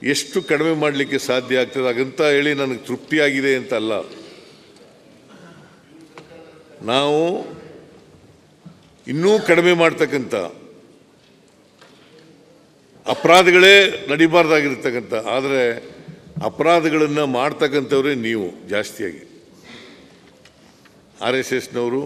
ಎಷ್ಟು ಕಡಿಮೆ ಮಾಡಲಿಕ್ಕೆ ಸಾಧ್ಯ ಆಗ್ತದೆ ಹಾಗಂತ ಹೇಳಿ ನನಗೆ ತೃಪ್ತಿಯಾಗಿದೆ ಅಂತ ಅಲ್ಲ. ನಾವು ಇನ್ನೂ ಕಡಿಮೆ ಮಾಡ್ತಕ್ಕಂಥ ಅಪರಾಧಗಳೇ ನಡಿಬಾರ್ದಾಗಿರ್ತಕ್ಕಂಥ, ಆದರೆ ಅಪರಾಧಗಳನ್ನು ಮಾಡ್ತಕ್ಕಂಥವ್ರೇ ನೀವು ಜಾಸ್ತಿಯಾಗಿ. RSSನವರು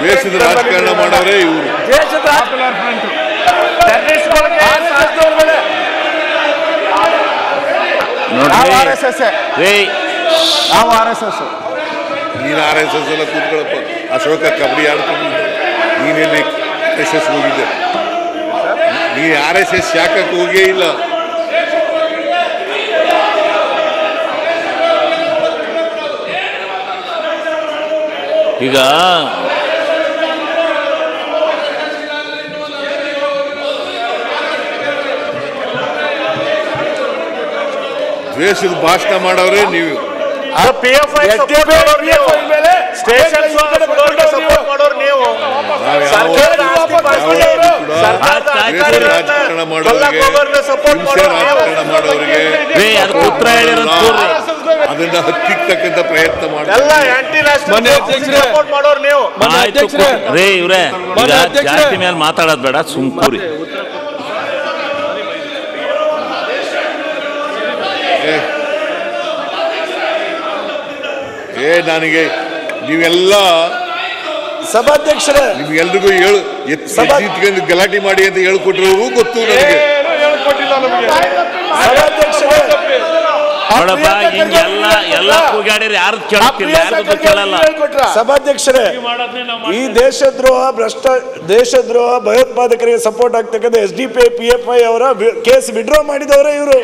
ದೇಶದ ರಾಜಕಾರಣ ಮಾಡೋರೇ ಇವರು. ನೀನು RSS ಎಲ್ಲ ಕೂತ್ಕೊಳ್ಳಪ್ಪ. ಅಶೋಕ ಕಬಡ್ಡಿ ಆಡ್ಕೊಂಡು ನೀನೆಲ್ಲಿ RSS ಹೋಗಿದ್ದೆ? ನೀನು RSS ಶಾಖಕ್ಕೆ ಹೋಗೇ ಇಲ್ಲ. ಈಗ ದ್ವೇಷದ ಭಾಷಣ ಮಾಡೋರೇ ನೀವು. ಅದನ್ನ ಹತ್ತಿಕ್ಕತಕ್ಕಂಥ ಪ್ರಯತ್ನ ಜಾಸ್ತಿ ಮೇಲೆ ಮಾತಾಡೋದು ಬೇಡ, ಸುಮ್ಕೂರಿ. ನನಗೆ ನೀವೆಲ್ಲ ಸಭಾಧ್ಯಕ್ಷರೇ ನಿಮ್ಗೆಲ್ರಿಗೂ ಎತ್ತಿಕೊಂಡು ಗಲಾಟೆ ಮಾಡಿ ಅಂತ ಹೇಳ್ಕೊಟ್ಟಿರೋರು ಗೊತ್ತು ನನಗೆ. ಸಭಾಧ್ಯಕ್ಷರೇ, ಈ ದೇಶದ್ರೋಹ ಭಯೋತ್ಪಾದಕರಿಗೆ ಸಪೋರ್ಟ್ ಆಗ್ತಕ್ಕಂಥ SDPI PFI ಅವರ ಕೇಸ್ ವಿಡ್ರಾ ಮಾಡಿದವರೇ ಇವರು.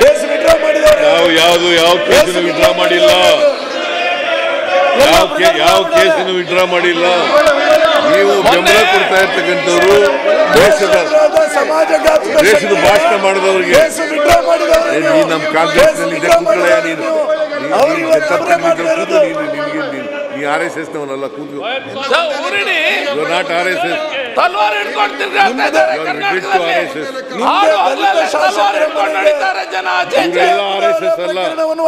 ಕೇಸ್ ವಿಡ್ರಾ ಮಾಡಿದವರು ಯಾವ ಕೇಸನ್ನು ವಿಡ್ರಾ ಮಾಡಿಲ್ಲ. ಯಾವ ಕೇಸನ್ನು ವಿಡ್ರಾ ಮಾಡಿಲ್ಲ. ನೀವು ಬೆಂಬಲ ಕೊಡ್ತಾ ಇರ್ತಕ್ಕಂಥವ್ರು ದೇಶದ ಭಾಷಣ ಮಾಡಿದವರಿಗೆ. ನೀನು ನಮ್ಮ ಕಾಂಗ್ರೆಸ್ನಲ್ಲಿ ನೀ RSSನವನಲ್ಲ, ಕೂತು ನಾಟ್ RSS.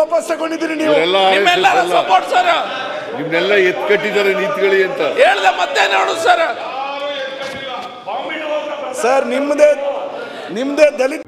ವಾಪಸ್ ತಗೊಂಡಿದ್ದೀರಿ ನೀವು. ನಿಮ್ನೆಲ್ಲ ಎತ್ಕಟ್ಟಿದ್ದಾರೆ ನೀತಿಗಳಿ ಅಂತ ಮತ್ತೆ ನೋಡು ಸರ್. ನಿಮ್ಮದೇ ದಲಿತ